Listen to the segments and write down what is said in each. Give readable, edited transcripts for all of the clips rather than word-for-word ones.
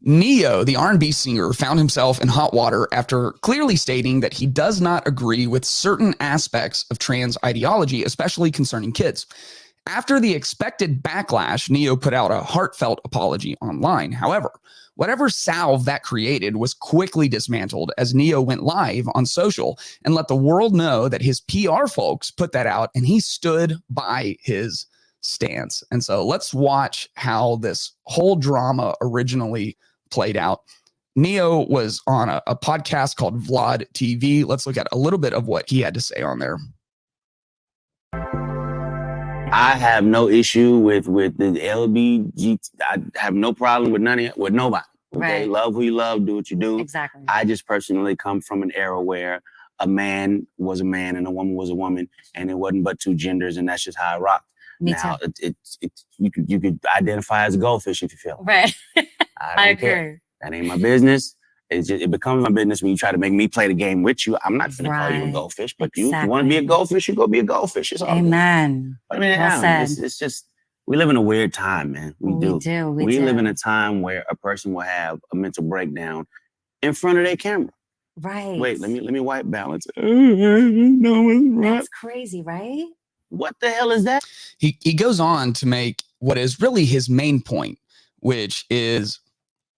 NEYO, the R&B singer, found himself in hot water after clearly stating that he does not agree with certain aspects of trans ideology, especially concerning kids. After the expected backlash, NEYO put out a heartfelt apology online. However, whatever salve that created was quickly dismantled as NEYO went live on social and let the world know that his PR folks put that out and he stood by his stance. And so let's watch how this whole drama originally played out. NEYO was on a podcast called Vlad TV. Let's look at a little bit of what he had to say on there. I have no issue with the LBG. I have no problem with with nobody. Okay, Right. Love who you love, do what you do. Exactly. I just personally come from an era where a man was a man and a woman was a woman, and it wasn't but two genders, and that's just how I rock. Me Now, too. you could identify as a goldfish if you feel. Right. I don't care. That ain't my business. It becomes my business when you try to make me play the game with you. I'm not going to call you a Right. goldfish, but Exactly. you want to be a goldfish, you go be a goldfish. It's all good. Amen. I mean, Well said. it's just, we live in a weird time, man. We do. We live in a time where a person will have a mental breakdown in front of their camera. Right. Wait, let me wipe balance. No, it's right. That's crazy, right? What the hell is that? He goes on to make what is really his main point, which is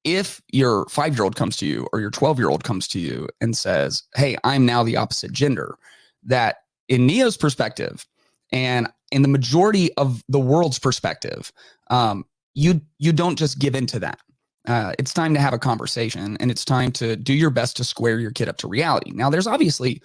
if your 5-year-old comes to you or your 12-year-old comes to you and says, hey, I'm now the opposite gender, that in NEYO's perspective and in the majority of the world's perspective, you don't just give into that. It's time to have a conversation, and it's time to do your best to square your kid up to reality. Now, there's obviously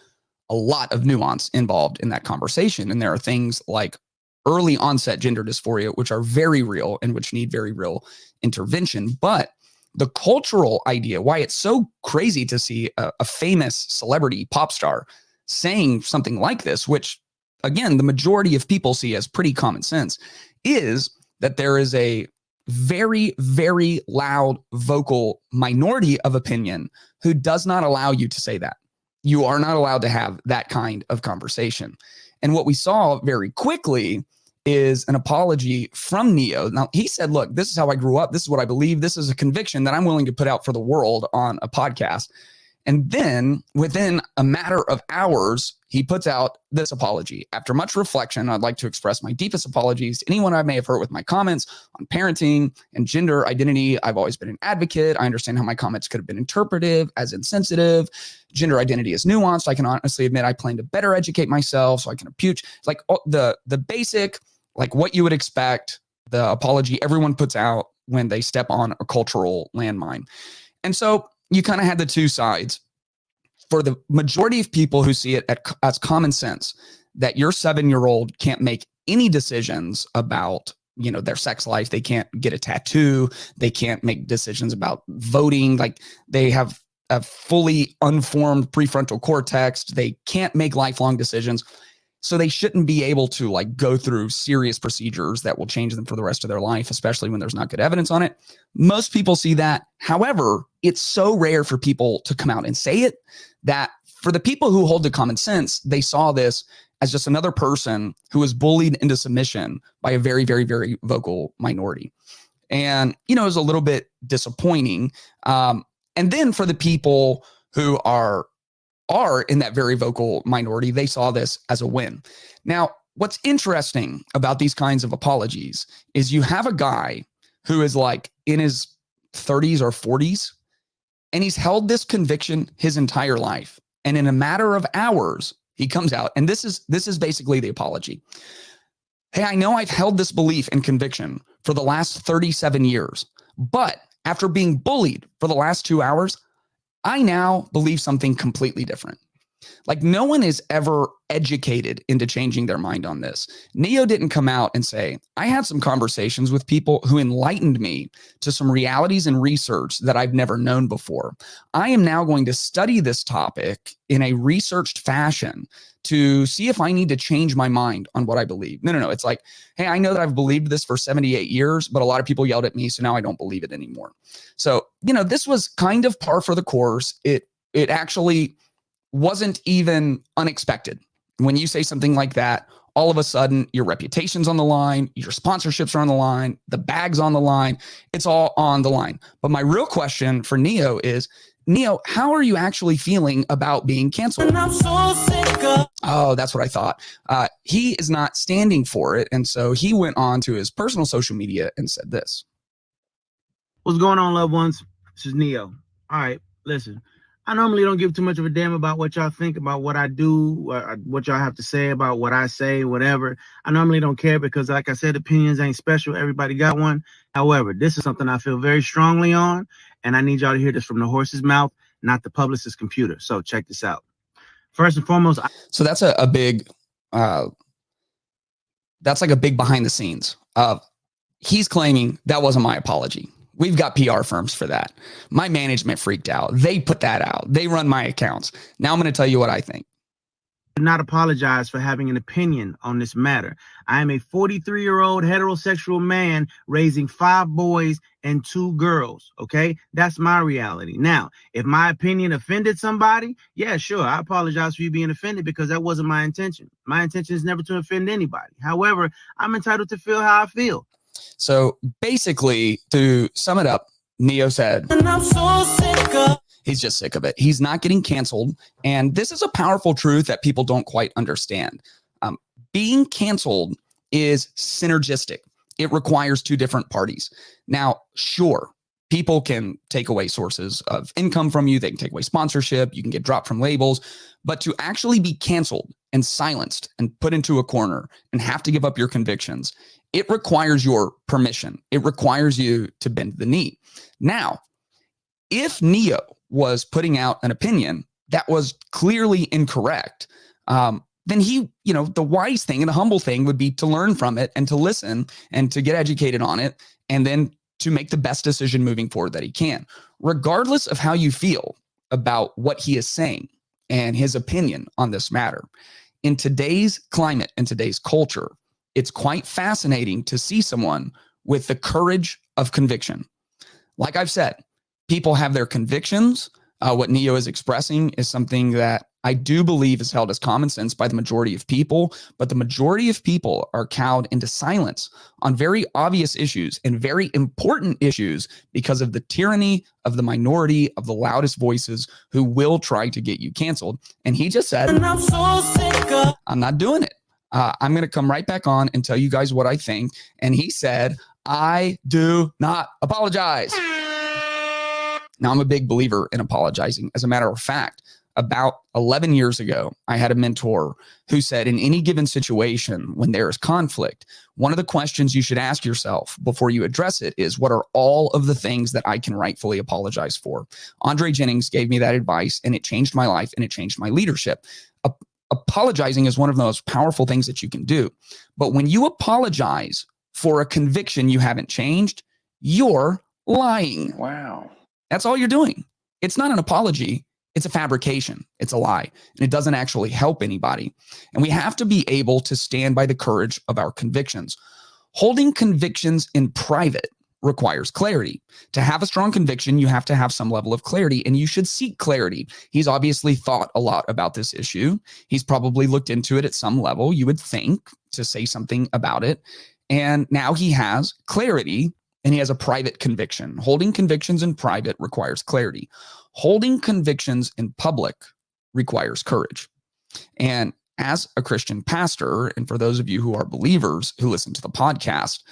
a lot of nuance involved in that conversation, and there are things like early onset gender dysphoria, which are very real and which need very real intervention. But the cultural idea, why it's so crazy to see a famous celebrity pop star saying something like this, which again, the majority of people see as pretty common sense, is that there is a very, very loud vocal minority of opinion who does not allow you to say that. You are not allowed to have that kind of conversation. And what we saw very quickly is an apology from NEYO. Now, he said, look, this is how I grew up. This is what I believe. This is a conviction that I'm willing to put out for the world on a podcast. And then within a matter of hours, he puts out this apology. After much reflection, I'd like to express my deepest apologies to anyone I may have hurt with my comments on parenting and gender identity. I've always been an advocate. I understand how my comments could have been interpreted as insensitive. Gender identity is nuanced. I can honestly admit I plan to better educate myself so I can approach like the basic, like what you would expect, the apology everyone puts out when they step on a cultural landmine. And so you kind of had the two sides. For the majority of people who see it as common sense that your 7-year-old can't make any decisions about, you know, their sex life. They can't get a tattoo. They can't make decisions about voting. Like they have a fully unformed prefrontal cortex. They can't make lifelong decisions. So they shouldn't be able to like go through serious procedures that will change them for the rest of their life, especially when there's not good evidence on it. Most people see that. However, it's so rare for people to come out and say it that for the people who hold to common sense, they saw this as just another person who was bullied into submission by a very, very, very vocal minority. And, you know, it was a little bit disappointing. And then for the people who are in that very vocal minority, they saw this as a win. Now, what's interesting about these kinds of apologies is you have a guy who is like in his 30s or 40s, and he's held this conviction his entire life. And in a matter of hours, he comes out, and this is basically the apology. Hey, I know I've held this belief and conviction for the last 37 years, but after being bullied for the last 2 hours, I now believe something completely different. Like no one is ever educated into changing their mind on this. NEYO didn't come out and say, I had some conversations with people who enlightened me to some realities and research that I've never known before. I am now going to study this topic in a researched fashion to see if I need to change my mind on what I believe. No. It's like, hey, I know that I've believed this for 78 years, but a lot of people yelled at me, so now I don't believe it anymore. So, you know, this was kind of par for the course. It actually wasn't even unexpected. When you say something like that all of a sudden your reputation's on the line, your sponsorships are on the line, the bag's on the line, it's all on the line. But my real question for NEYO is, NEYO, how are you actually feeling about being canceled? And I'm so sick of- Oh, that's what I thought. He is not standing for it. And so he went on to his personal social media and said this. What's going on, loved ones? This is NEYO. All right, listen. I normally don't give too much of a damn about what y'all think about what I do, what y'all have to say about what I say, whatever. I normally don't care because, like I said, opinions ain't special. Everybody got one. However, this is something I feel very strongly on, and I need y'all to hear this from the horse's mouth, not the publicist's computer. So check this out. First and foremost. So that's a big, that's like a big behind the scenes of he's claiming that wasn't my apology. We've got PR firms for that. My management freaked out. They put that out. They run my accounts. Now I'm going to tell you what I think. I do not apologize for having an opinion on this matter. I am a 43-year-old heterosexual man raising 5 boys and 2 girls. Okay, that's my reality. Now, if my opinion offended somebody, yeah, sure, I apologize for you being offended because that wasn't my intention. My intention is never to offend anybody. However, I'm entitled to feel how I feel. So basically, to sum it up, NEYO said, and I'm so sick of. He's just sick of it. He's not getting canceled. And this is a powerful truth that people don't quite understand. Being canceled is synergistic. It requires 2 different parties. Now, sure, people can take away sources of income from you. They can take away sponsorship. You can get dropped from labels. But to actually be canceled and silenced and put into a corner and have to give up your convictions, it requires your permission. It requires you to bend the knee. Now, if NEYO was putting out an opinion that was clearly incorrect, then he, the wise thing and the humble thing would be to learn from it and to listen and to get educated on it and then to make the best decision moving forward that he can, regardless of how you feel about what he is saying and his opinion on this matter. In today's climate and today's culture, it's quite fascinating to see someone with the courage of conviction. Like I've said, people have their convictions. What NEYO is expressing is something that I do believe is held as common sense by the majority of people, but the majority of people are cowed into silence on very obvious issues and very important issues because of the tyranny of the minority of the loudest voices who will try to get you canceled. And he just said, and I'm so sick of. I'm not doing it. I'm going to come right back on and tell you guys what I think. And he said, I do not apologize. Now, I'm a big believer in apologizing. As a matter of fact, about 11 years ago, I had a mentor who said, in any given situation, when there is conflict, one of the questions you should ask yourself before you address it is, what are all of the things that I can rightfully apologize for? Andre Jennings gave me that advice, and it changed my life and it changed my leadership. Apologizing is one of the most powerful things that you can do. But when you apologize for a conviction you haven't changed, you're lying. Wow. That's all you're doing. It's not an apology. It's a fabrication. It's a lie. And it doesn't actually help anybody. And we have to be able to stand by the courage of our convictions. Holding convictions in private requires clarity. To have a strong conviction, you have to have some level of clarity, and you should seek clarity. He's obviously thought a lot about this issue. He's probably looked into it at some level, you would think, to say something about it. And now he has clarity, and he has a private conviction. Holding convictions in private requires clarity. Holding convictions in public requires courage. And as a Christian pastor, and for those of you who are believers who listen to the podcast,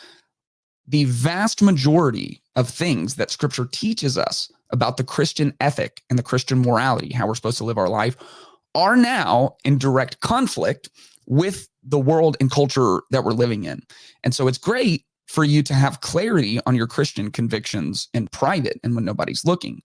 the vast majority of things that Scripture teaches us about the Christian ethic and the Christian morality, how we're supposed to live our life, are now in direct conflict with the world and culture that we're living in. And so it's great for you to have clarity on your Christian convictions in private and when nobody's looking.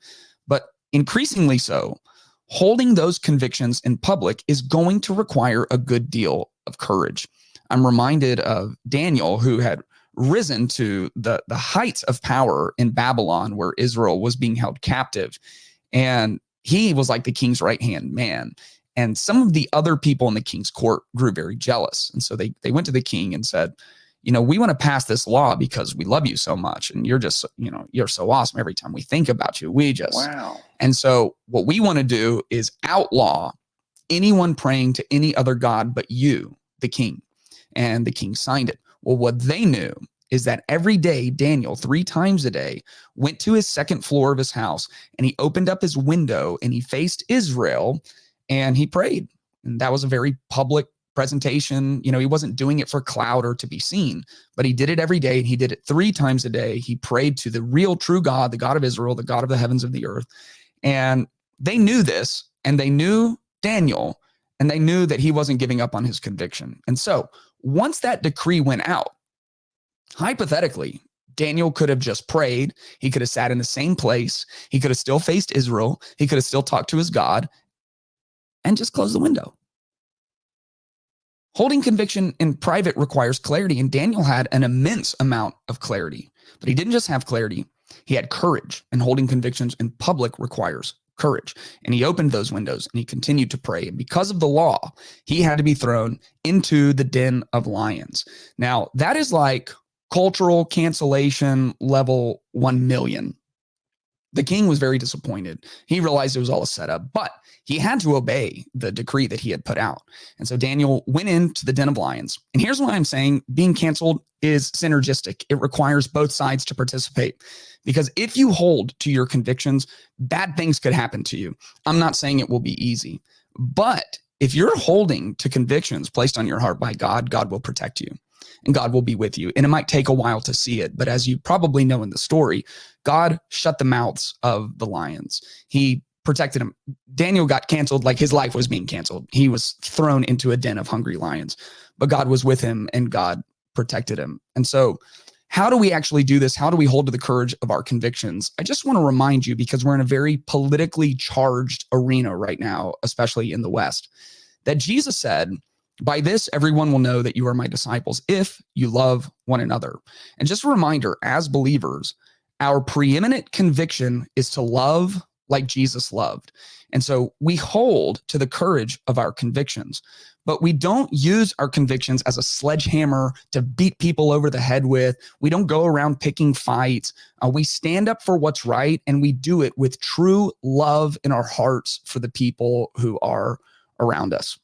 But increasingly so, holding those convictions in public is going to require a good deal of courage. I'm reminded of Daniel, who had risen to the heights of power in Babylon, where Israel was being held captive. And he was like the king's right-hand man. And some of the other people in the king's court grew very jealous. And so they went to the king and said, we want to pass this law because we love you so much. And you're just, you're so awesome. Every time we think about you, we just, wow. And so what we want to do is outlaw anyone praying to any other God but you, the king. and the king signed it. Well, what they knew is that every day, Daniel, 3 times a day, went to his second floor of his house, and he opened up his window and he faced Israel and he prayed. And that was a very public presentation. He wasn't doing it for clout or to be seen, but he did it every day, and he did it 3 times a day. He prayed to the real true God, the God of Israel, the God of the heavens and the earth. And they knew this, and they knew Daniel, and they knew that he wasn't giving up on his conviction. And so once that decree went out, hypothetically, Daniel could have just prayed. He could have sat in the same place. He could have still faced Israel. He could have still talked to his God and just closed the window. Holding conviction in private requires clarity, and Daniel had an immense amount of clarity. But he didn't just have clarity. He had courage, and holding convictions in public requires courage. And he opened those windows, and he continued to pray. And because of the law, he had to be thrown into the den of lions. Now, that is like cultural cancellation level 1 million. The king was very disappointed. He realized it was all a setup, but he had to obey the decree that he had put out. And so Daniel went into the den of lions. And here's why I'm saying being canceled is synergistic. It requires both sides to participate, because if you hold to your convictions, bad things could happen to you. I'm not saying it will be easy, but if you're holding to convictions placed on your heart by God, God will protect you. And God will be with you. And it might take a while to see it. But as you probably know in the story, God shut the mouths of the lions. He protected him. Daniel got canceled like his life was being canceled. He was thrown into a den of hungry lions. But God was with him, and God protected him. And so how do we actually do this? How do we hold to the courage of our convictions? I just want to remind you, because we're in a very politically charged arena right now, especially in the West, that Jesus said, "By this, everyone will know that you are my disciples if you love one another." And just a reminder, as believers, our preeminent conviction is to love like Jesus loved. And so we hold to the courage of our convictions, but we don't use our convictions as a sledgehammer to beat people over the head with. We don't go around picking fights. We stand up for what's right, and we do it with true love in our hearts for the people who are around us.